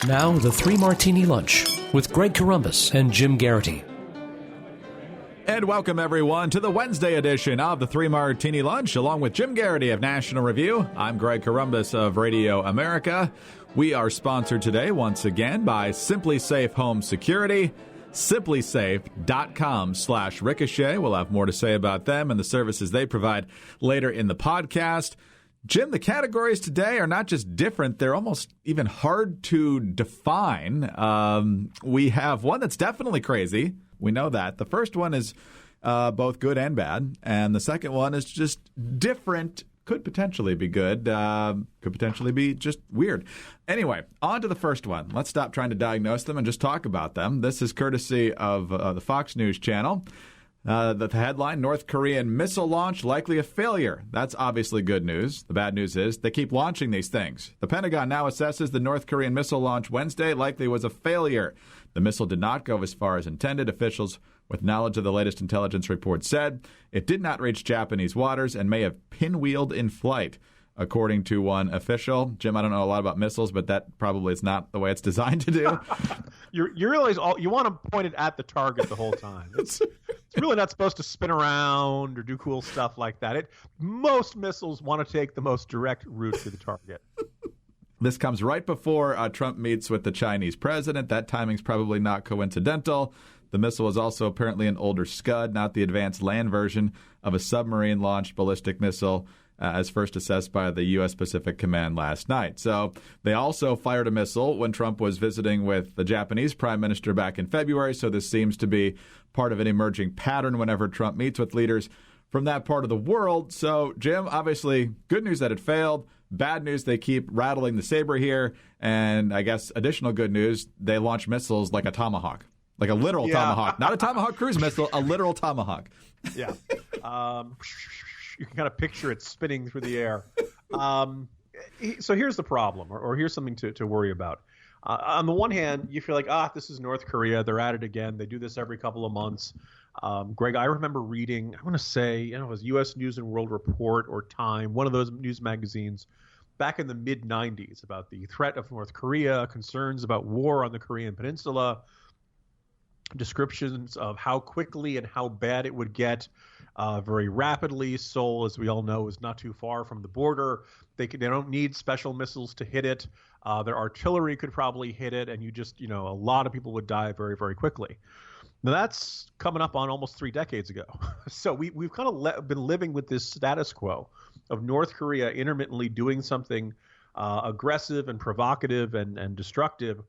Now, the Three Martini Lunch with Greg Corombos and Jim Geraghty. And welcome, everyone, to the Wednesday edition of the Three Martini Lunch, along with Jim Geraghty of National Review. I'm Greg Corombos of Radio America. We are sponsored today, once again, by Simply Safe Home Security. SimplySafe.com/ricochet. We'll have more to say about them and the services they provide later in the podcast. Jim, the categories today are not just different, they're almost even hard to define. We have one that's definitely crazy. We know that. The first one is both good and bad. And the second one is just different. Could potentially be good. Could potentially be just weird. Anyway, on to the first one. Let's stop trying to diagnose them and just talk about them. This is courtesy of the Fox News channel. The headline, North Korean missile launch likely a failure. That's obviously good news. The bad news is they keep launching these things. The Pentagon now assesses the North Korean missile launch Wednesday likely was a failure. The missile did not go as far as intended. Officials with knowledge of the latest intelligence report said it did not reach Japanese waters and may have pinwheeled in flight, according to one official. Jim, I don't know a lot about missiles, but that probably is not the way it's designed to do. You realize you want to point it at the target the whole time. It's really not supposed to spin around or do cool stuff like that. Most missiles want to take the most direct route to the target. This comes right before Trump meets with the Chinese president. That timing's probably not coincidental. The missile is also apparently an older Scud, not the advanced land version of a submarine-launched ballistic missile, as first assessed by the U.S. Pacific Command last night. So they also fired a missile when Trump was visiting with the Japanese prime minister back in February. So this seems to be part of an emerging pattern whenever Trump meets with leaders from that part of the world. So, Jim, obviously good news that it failed. Bad news, they keep rattling the saber here. And I guess additional good news, they launch missiles like a Tomahawk. Like a literal Tomahawk. Not a Tomahawk cruise missile, a literal Tomahawk. Yeah. You can kind of picture it spinning through the air. So here's the problem, or here's something to worry about. On the one hand, you feel like, this is North Korea. They're at it again. They do this every couple of months. Greg, I remember reading, I want to say, it was U.S. News and World Report or Time, one of those news magazines back in the mid-'90s about the threat of North Korea, concerns about war on the Korean Peninsula, descriptions of how quickly and how bad it would get very rapidly. Seoul, as we all know, is not too far from the border. They don't need special missiles to hit it. Their artillery could probably hit it, and a lot of people would die very, very quickly. Now, that's coming up on almost 3 decades ago. So we've kind of been living with this status quo of North Korea intermittently doing something aggressive and provocative and destructive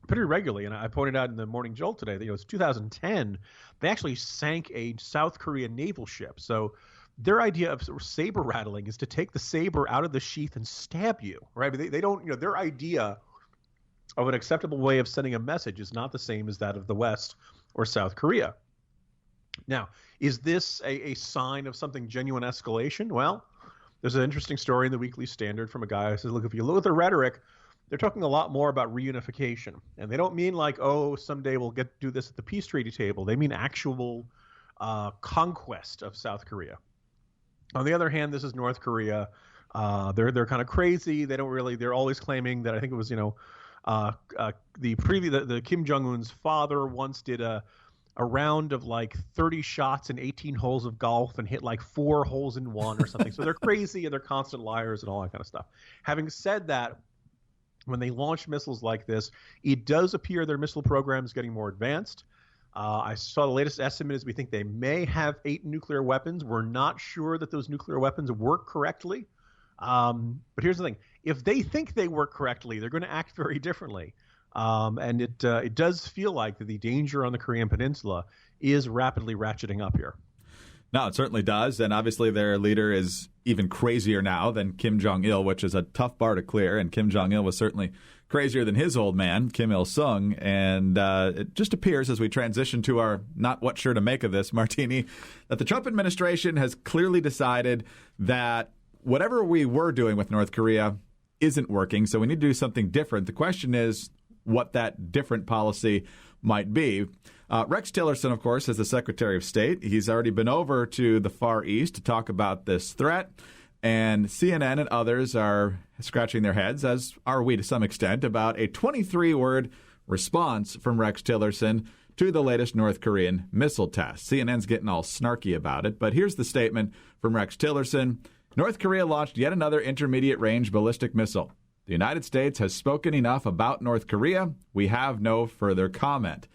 pretty regularly. And I pointed out in the Morning Jolt today that it was 2010, they actually sank a South Korean naval ship. So their idea of saber rattling is to take the saber out of the sheath and stab you, right? But they don't, their idea of an acceptable way of sending a message is not the same as that of the West or South Korea. Now, is this a sign of something genuine escalation? Well, there's an interesting story in the Weekly Standard from a guy who says, look, if you look at the rhetoric, they're talking a lot more about reunification. And they don't mean like, someday we'll do this at the peace treaty table. They mean actual conquest of South Korea. On the other hand, this is North Korea. They're kind of crazy. They're always claiming that, I think it was, the Kim Jong-un's father once did a round of like 30 shots in 18 holes of golf and hit like 4 holes in 1 or something. So they're crazy and they're constant liars and all that kind of stuff. Having said that, when they launch missiles like this, it does appear their missile program is getting more advanced. I saw the latest estimate is we think they may have 8 nuclear weapons. We're not sure that those nuclear weapons work correctly. But here's the thing. If they think they work correctly, they're going to act very differently. And it does feel like that the danger on the Korean Peninsula is rapidly ratcheting up here. No, it certainly does. And obviously their leader is even crazier now than Kim Jong-il, which is a tough bar to clear. And Kim Jong-il was certainly crazier than his old man, Kim Il-sung. And it just appears as we transition to our not what sure to make of this, Martini, that the Trump administration has clearly decided that whatever we were doing with North Korea isn't working. So we need to do something different. The question is what that different policy might be. Rex Tillerson, of course, is the Secretary of State. He's already been over to the Far East to talk about this threat. And CNN and others are scratching their heads, as are we to some extent, about a 23-word response from Rex Tillerson to the latest North Korean missile test. CNN's getting all snarky about it, but here's the statement from Rex Tillerson. North Korea launched yet another intermediate-range ballistic missile. The United States has spoken enough about North Korea. We have no further comment.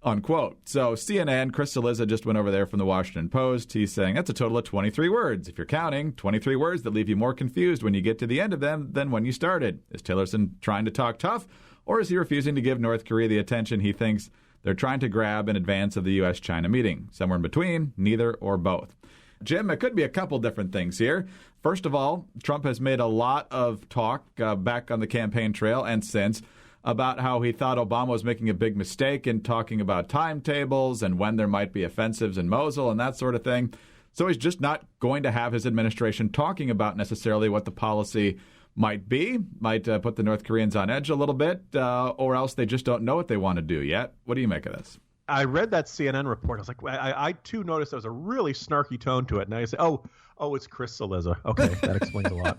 Unquote. So CNN, Chris Cillizza just went over there from the Washington Post. He's saying that's a total of 23 words. If you're counting, 23 words that leave you more confused when you get to the end of them than when you started. Is Tillerson trying to talk tough, or is he refusing to give North Korea the attention he thinks they're trying to grab in advance of the U.S.-China meeting? Somewhere in between, neither or both. Jim, it could be a couple different things here. First of all, Trump has made a lot of talk back on the campaign trail and since about how he thought Obama was making a big mistake in talking about timetables and when there might be offensives in Mosul and that sort of thing. So he's just not going to have his administration talking about necessarily what the policy might be, might put the North Koreans on edge a little bit, or else they just don't know what they want to do yet. What do you make of this? I read that CNN report. I was like, I too noticed there was a really snarky tone to it. And I say, oh, it's Chris Cillizza. Okay, that explains a lot.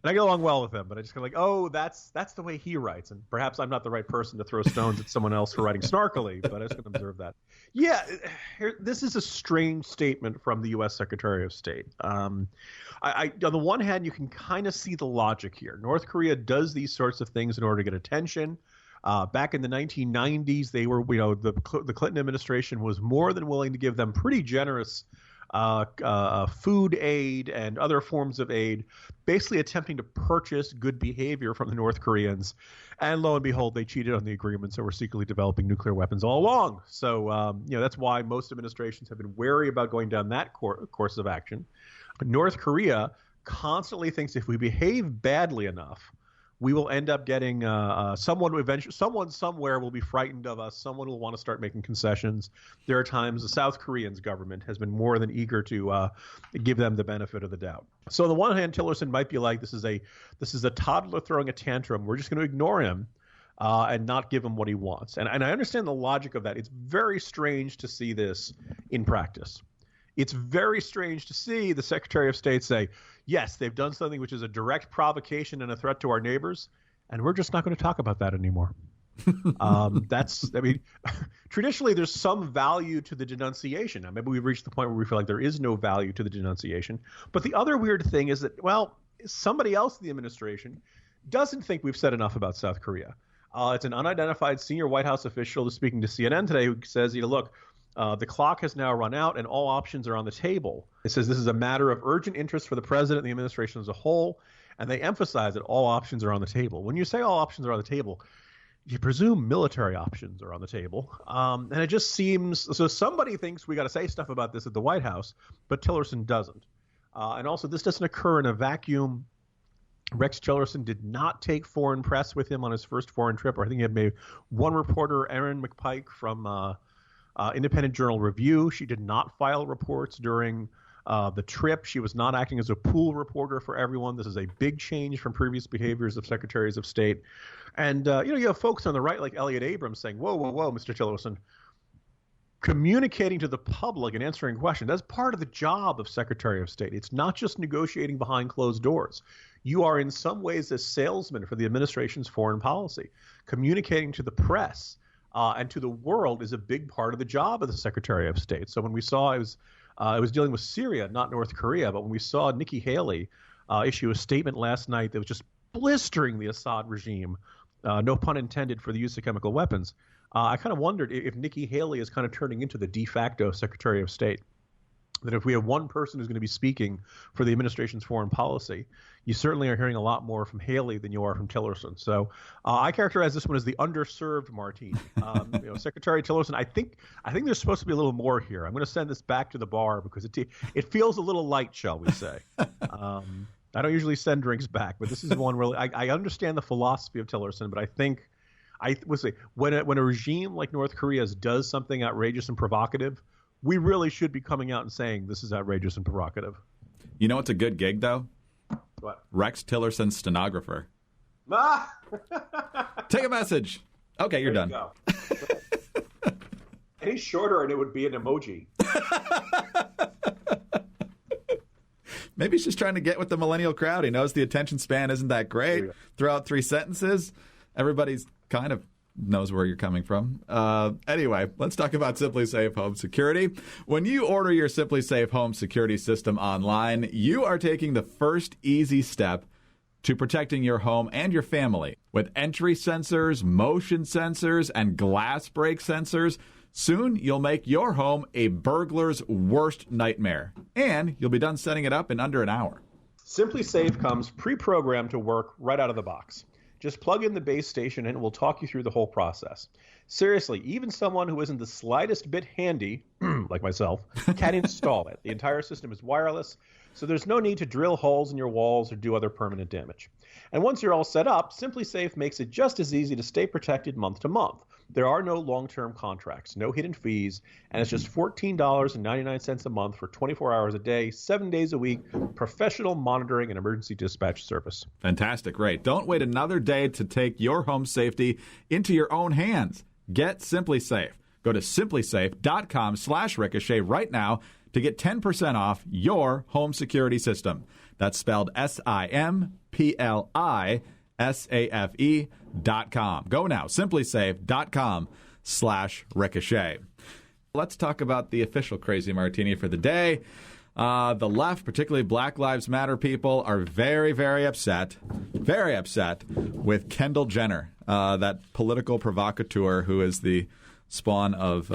And I get along well with him, but I just kind of like, oh, that's the way he writes. And perhaps I'm not the right person to throw stones at someone else for writing snarkily, but I just can observe that. Yeah, this is a strange statement from the U.S. Secretary of State. On the one hand, you can kind of see the logic here. North Korea does these sorts of things in order to get attention. Back in the 1990s, they were, the Clinton administration was more than willing to give them pretty generous food aid and other forms of aid, basically attempting to purchase good behavior from the North Koreans. And lo and behold, they cheated on the agreements and were secretly developing nuclear weapons all along. So, that's why most administrations have been wary about going down that course of action. North Korea constantly thinks if we behave badly enough, we will end up getting someone somewhere will be frightened of us. Someone will want to start making concessions. There are times the South Korean government has been more than eager to give them the benefit of the doubt. So on the one hand, Tillerson might be like, this is a toddler throwing a tantrum. We're just going to ignore him and not give him what he wants. And I understand the logic of that. It's very strange to see this in practice. It's very strange to see the Secretary of State say, yes, they've done something which is a direct provocation and a threat to our neighbors, and we're just not going to talk about that anymore. Traditionally, there's some value to the denunciation. Now, maybe we've reached the point where we feel like there is no value to the denunciation. But the other weird thing is that, somebody else in the administration doesn't think we've said enough about South Korea. It's an unidentified senior White House official who's speaking to CNN today who says, look, the clock has now run out and all options are on the table. It says this is a matter of urgent interest for the president and the administration as a whole, and they emphasize that all options are on the table. When you say all options are on the table, you presume military options are on the table. And it just seems – so somebody thinks we got to say stuff about this at the White House, but Tillerson doesn't. And also this doesn't occur in a vacuum. Rex Tillerson did not take foreign press with him on his first foreign trip, or I think he had maybe one reporter, Erin McPike from Independent Journal Review. She did not file reports during the trip. She was not acting as a pool reporter for everyone. This is a big change from previous behaviors of secretaries of state. And, you have folks on the right like Elliot Abrams saying, whoa, Mr. Tillerson, communicating to the public and answering questions. That's part of the job of Secretary of State. It's not just negotiating behind closed doors. You are in some ways a salesman for the administration's foreign policy. Communicating to the press and to the world is a big part of the job of the Secretary of State. So when we saw it was dealing with Syria, not North Korea, but when we saw Nikki Haley issue a statement last night that was just blistering the Assad regime, no pun intended for the use of chemical weapons, I kind of wondered if Nikki Haley is kind of turning into the de facto Secretary of State. That if we have one person who's going to be speaking for the administration's foreign policy, you certainly are hearing a lot more from Haley than you are from Tillerson. So I characterize this one as the underserved Martini. Secretary Tillerson, I think there's supposed to be a little more here. I'm going to send this back to the bar because it feels a little light, shall we say. I don't usually send drinks back, but this is one where I understand the philosophy of Tillerson, but I think when a regime like North Korea's does something outrageous and provocative, we really should be coming out and saying this is outrageous and provocative. You know what's a good gig, though? What? Rex Tillerson's stenographer. Take a message. Okay, you're done. Go. Any shorter and it would be an emoji. Maybe he's just trying to get with the millennial crowd. He knows the attention span isn't that great. Throw out 3 sentences. Everybody's kind of knows where you're coming from. Anyway, let's talk about Simply Safe Home Security. When you order your Simply Safe Home Security system online, you are taking the first easy step to protecting your home and your family. With entry sensors, motion sensors, and glass break sensors, soon you'll make your home a burglar's worst nightmare. And you'll be done setting it up in under an hour. Simply Safe comes pre-programmed to work right out of the box. Just plug in the base station and it will talk you through the whole process. Seriously, even someone who isn't the slightest bit handy, like myself, can install it. The entire system is wireless, so there's no need to drill holes in your walls or do other permanent damage. And once you're all set up, Simply Safe makes it just as easy to stay protected month to month. There are no long-term contracts, no hidden fees, and it's just $14.99 a month for 24 hours a day, 7 days a week, professional monitoring and emergency dispatch service. Fantastic. Great. Don't wait another day to take your home safety into your own hands. Get Simply Safe. Go to simplysafe.com/ricochet right now to get 10% off your home security system. That's spelled SIMPLISAFE.com. Go now, simplysafe.com/ricochet. Let's talk about the official Crazy Martini for the day. The left, particularly Black Lives Matter people, are very, very upset with Kendall Jenner, that political provocateur who is the spawn of...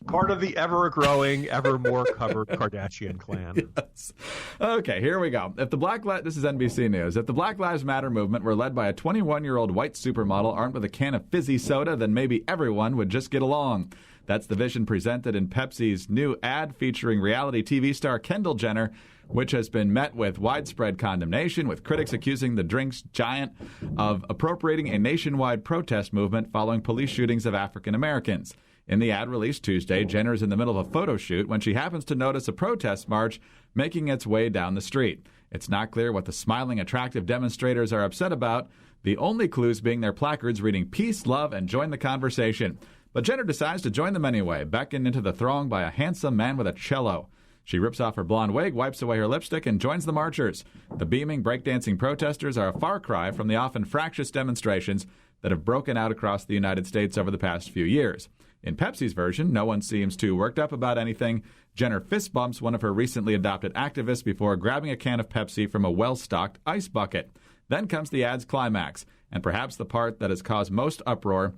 part of the ever-growing, ever-more covered Kardashian clan. Yes. Okay, here we go. This is NBC News. If the Black Lives Matter movement were led by a 21-year-old white supermodel armed with a can of fizzy soda, then maybe everyone would just get along. That's the vision presented in Pepsi's new ad featuring reality TV star Kendall Jenner, which has been met with widespread condemnation, with critics accusing the drink's giant of appropriating a nationwide protest movement following police shootings of African Americans. In the ad released Tuesday, Jenner is in the middle of a photo shoot when she happens to notice a protest march making its way down the street. It's not clear what the smiling, attractive demonstrators are upset about, the only clues being their placards reading peace, love, and join the conversation. But Jenner decides to join them anyway, beckoned into the throng by a handsome man with a cello. She rips off her blonde wig, wipes away her lipstick, and joins the marchers. The beaming, breakdancing protesters are a far cry from the often fractious demonstrations that have broken out across the United States over the past few years. In Pepsi's version, no one seems too worked up about anything. Jenner fist bumps one of her recently adopted activists before grabbing a can of Pepsi from a well-stocked ice bucket. Then comes the ad's climax, and perhaps the part that has caused most uproar.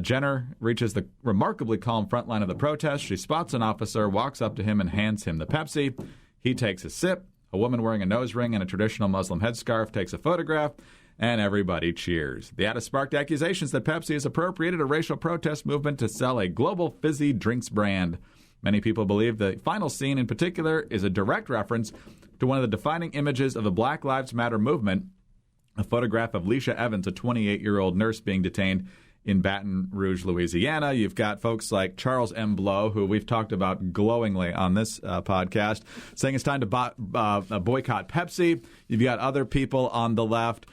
Jenner reaches the remarkably calm front line of the protest. She spots an officer, walks up to him, and hands him the Pepsi. He takes a sip. A woman wearing a nose ring and a traditional Muslim headscarf takes a photograph, and everybody cheers. The ad has sparked accusations that Pepsi has appropriated a racial protest movement to sell a global fizzy drinks brand. Many people believe the final scene in particular is a direct reference to one of the defining images of the Black Lives Matter movement, a photograph of Leisha Evans, a 28-year-old nurse being detained in Baton Rouge, Louisiana. You've got folks like Charles M. Blow, who we've talked about glowingly on this podcast, saying it's time to boycott Pepsi. You've got other people on the left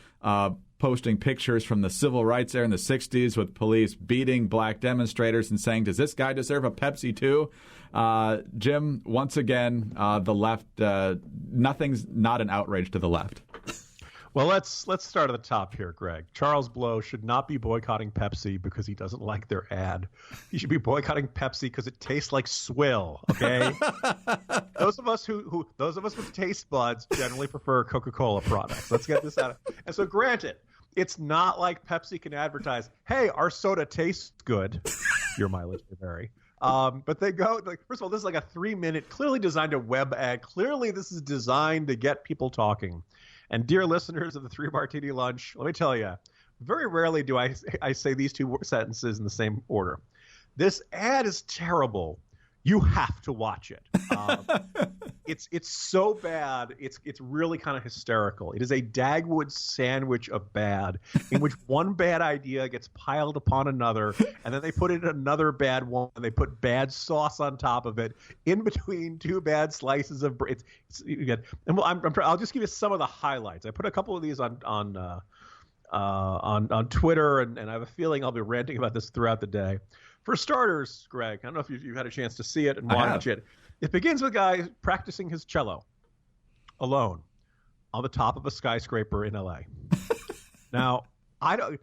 posting pictures from the civil rights era in the 60s with police beating black demonstrators and saying, does this guy deserve a Pepsi too? Jim, once again, the left, nothing's not an outrage to the left. Well, let's start at the top here, Greg. Charles Blow should not be boycotting Pepsi because he doesn't like their ad. He should be boycotting Pepsi because it tastes like swill. Okay, those of us with taste buds generally prefer Coca-Cola products. Let's get this out. And so, granted, it's not like Pepsi can advertise, "Hey, our soda tastes good." Your mileage may vary. But they go, like, first of all, this is like a 3-minute, clearly designed a web ad. Clearly, this is designed to get people talking. And dear listeners of the Three Martini Lunch, let me tell you, very rarely do I say these two sentences in the same order. This ad is terrible. You have to watch it. It's so bad. It's really kind of hysterical. It is a Dagwood sandwich of bad, in which one bad idea gets piled upon another, and then they put in another bad one, and they put bad sauce on top of it, in between two bad slices of bread. I'll just give you some of the highlights. I put a couple of these on Twitter, and I have a feeling I'll be ranting about this throughout the day. For starters, Greg, I don't know if you've had a chance to see it and watch it. It begins with a guy practicing his cello. alone on the top of a skyscraper in LA. Now, I don't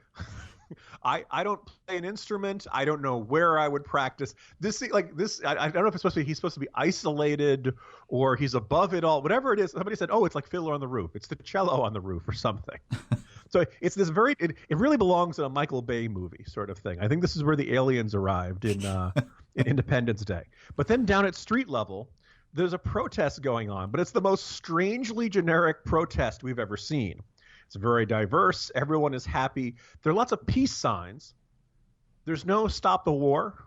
play an instrument. I don't know where I would practice this. I don't know if he's supposed to be isolated or he's above it all. Whatever it is, somebody said, "Oh, it's like Fiddler on the Roof. It's the cello on the roof or something." So it's this it really belongs in a Michael Bay movie sort of thing. I think this is where the aliens arrived in Independence Day. But then down at street level, there's a protest going on, but it's the most strangely generic protest we've ever seen. It's very diverse. Everyone is happy. There are lots of peace signs. There's no stop the war.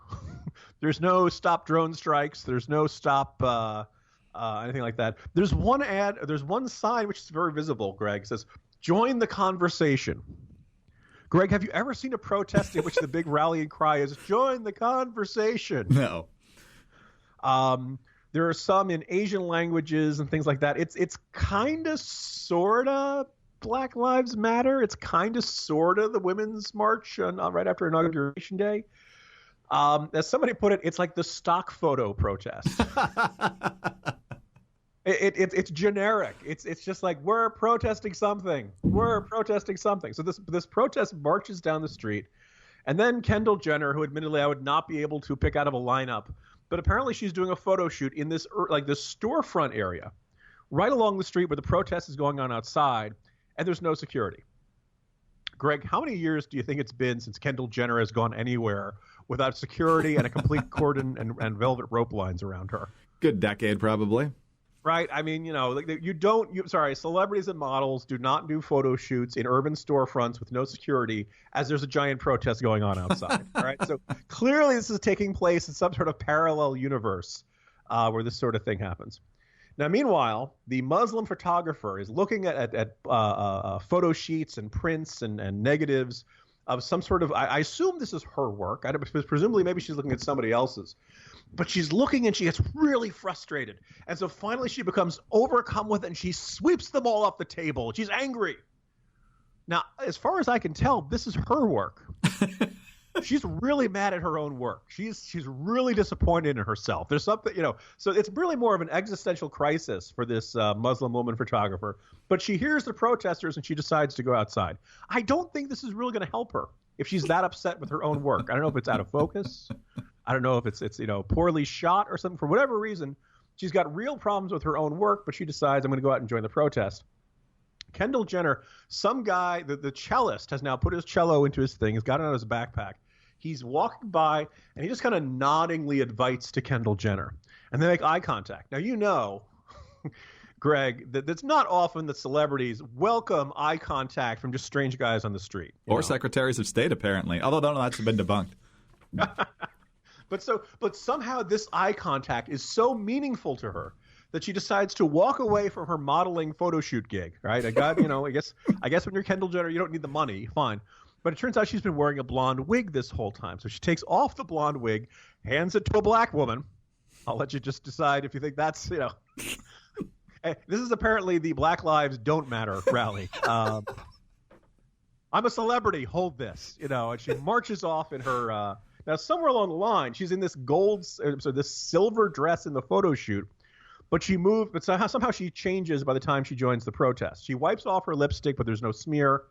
There's no stop drone strikes. There's no stop anything like that. There's one sign which is very visible, Greg. It says, "Join the conversation." Greg, have you ever seen a protest in which the big rallying cry is "Join the conversation"? No. There are some in Asian languages and things like that. It's kind of, sort of Black Lives Matter. It's kind of, sort of the Women's March right after Inauguration Day. As somebody put it, it's like the stock photo protest. It's generic. It's just like, we're protesting something. We're protesting something. So this protest marches down the street, and then Kendall Jenner, who admittedly I would not be able to pick out of a lineup, but apparently she's doing a photo shoot in this storefront area, right along the street where the protest is going on outside, and there's no security. Greg, how many years do you think it's been since Kendall Jenner has gone anywhere without security and a complete cordon and velvet rope lines around her? Good decade, probably. Right. I mean, celebrities and models do not do photo shoots in urban storefronts with no security as there's a giant protest going on outside. All right. So clearly this is taking place in some sort of parallel universe where this sort of thing happens. Now, meanwhile, the Muslim photographer is looking at photo sheets and prints and negatives of some sort of, I assume this is her work. Presumably maybe she's looking at somebody else's. But she's looking and she gets really frustrated. And so finally she becomes overcome with it and she sweeps them all off the table. She's angry. Now, as far as I can tell, this is her work. She's really mad at her own work. She's really disappointed in herself. There's something, so it's really more of an existential crisis for this Muslim woman photographer. But she hears the protesters and she decides to go outside. I don't think this is really going to help her if she's that upset with her own work. I don't know if it's out of focus. I don't know if it's poorly shot or something. For whatever reason, she's got real problems with her own work, but she decides, I'm going to go out and join the protest. Kendall Jenner, some guy, the cellist, has now put his cello into his thing. He's got it on his backpack. He's walking by, and he just kind of noddingly invites to Kendall Jenner. And they make eye contact. Now, Greg, that it's not often that celebrities welcome eye contact from just strange guys on the street. Or secretaries of state, apparently. Although that's been debunked. But somehow this eye contact is so meaningful to her that she decides to walk away from her modeling photo shoot gig. Right? I guess when you're Kendall Jenner, you don't need the money. Fine. But it turns out she's been wearing a blonde wig this whole time. So she takes off the blonde wig, hands it to a black woman. I'll let you just decide if you think that's, This is apparently the Black Lives Don't Matter rally. I'm a celebrity. Hold this. And she marches off in her. Now, somewhere along the line, she's in this this silver dress in the photo shoot, but somehow she changes by the time she joins the protest. She wipes off her lipstick, but there's no smear.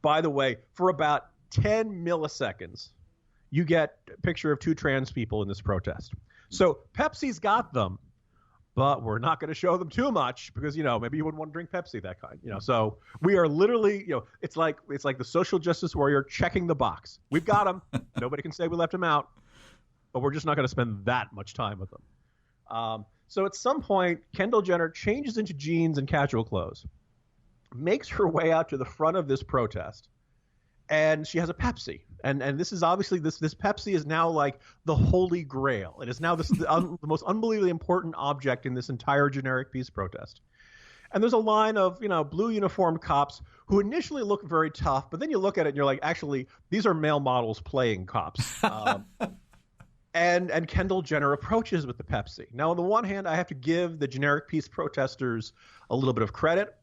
By the way, for about 10 milliseconds, you get a picture of two trans people in this protest. So Pepsi's got them, but we're not going to show them too much because, maybe you wouldn't want to drink Pepsi, that kind. So we are literally, it's like the social justice warrior checking the box. We've got them. Nobody can say we left them out, but we're just not going to spend that much time with them. So at some point, Kendall Jenner changes into jeans and casual clothes, makes her way out to the front of this protest, and she has a Pepsi. And this is obviously this Pepsi is now like the holy grail. It is now the most unbelievably important object in this entire generic peace protest. And there's a line of, blue uniformed cops who initially look very tough, but then you look at it and you're like, actually, these are male models playing cops. And Kendall Jenner approaches with the Pepsi. Now, on the one hand, I have to give the generic peace protesters a little bit of credit.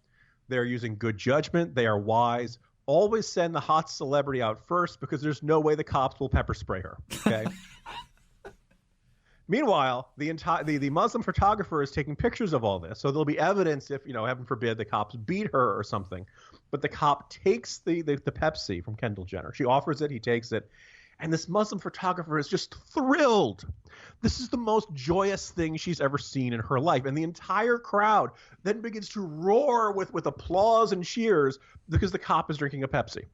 They're using good judgment. They are wise. Always send the hot celebrity out first because there's no way the cops will pepper spray her. Okay. Meanwhile, the Muslim photographer is taking pictures of all this, so there'll be evidence if, heaven forbid, the cops beat her or something. But the cop takes the Pepsi from Kendall Jenner. She offers it, he takes it, and this Muslim photographer is just thrilled. This is the most joyous thing she's ever seen in her life, and the entire crowd then begins to roar with applause and cheers because the cop is drinking a Pepsi.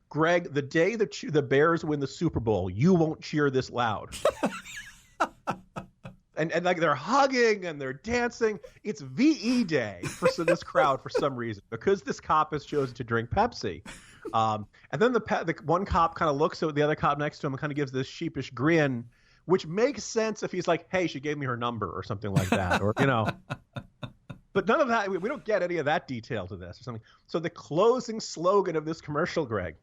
Greg, the day the Bears win the Super Bowl, you won't cheer this loud. And like they're hugging and they're dancing. It's VE Day for this crowd for some reason because this cop has chosen to drink Pepsi. And then the one cop kind of looks at the other cop next to him and kind of gives this sheepish grin, which makes sense if he's like, "Hey, she gave me her number" or something like that, or But none of that. We don't get any of that detail to this or something. So the closing slogan of this commercial, Greg,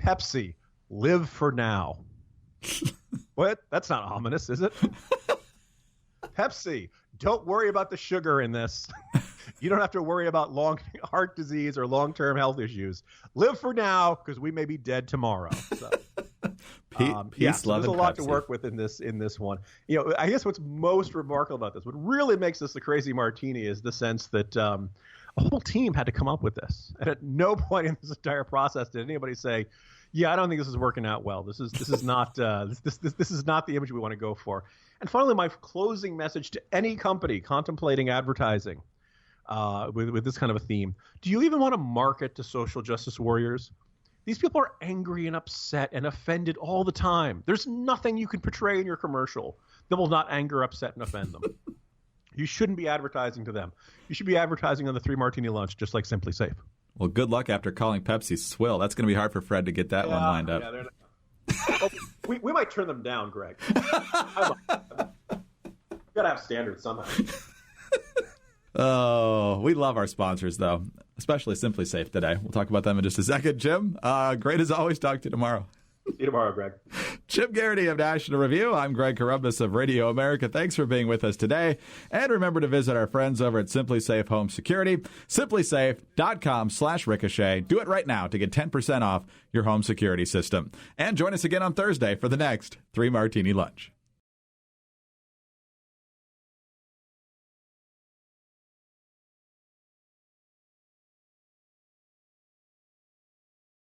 Pepsi, live for now. What? That's not ominous, is it? Pepsi, don't worry about the sugar in this. You don't have to worry about long heart disease or long-term health issues. Live for now because we may be dead tomorrow. So, peace, love, there's a and lot Pepsi. to work with in this one. I guess what's most remarkable about this, what really makes this the crazy martini, is the sense that a whole team had to come up with this, and at no point in this entire process did anybody say, "Yeah, I don't think this is working out well. This is not this is not the image we want to go for." And finally, my closing message to any company contemplating advertising with this kind of a theme: do you even want to market to social justice warriors? These people are angry and upset and offended all the time. There's nothing you can portray in your commercial that will not anger, upset, and offend them. You shouldn't be advertising to them. You should be advertising on the 3 Martini lunch, just like Simply Safe. Well, good luck after calling Pepsi swill. That's going to be hard for Fred to get that one lined up. Yeah, we might turn them down, Greg. We got to have standards somehow. Oh, we love our sponsors, though, especially Simply Safe today. We'll talk about them in just a second. Jim, great as always. Talk to you tomorrow. See you tomorrow, Greg. Jim Geraghty of National Review. I'm Greg Corombos of Radio America. Thanks for being with us today. And remember to visit our friends over at Simply Safe Home Security, simplysafe.com/ricochet. Do it right now to get 10% off your home security system. And join us again on Thursday for the next 3 Martini Lunch.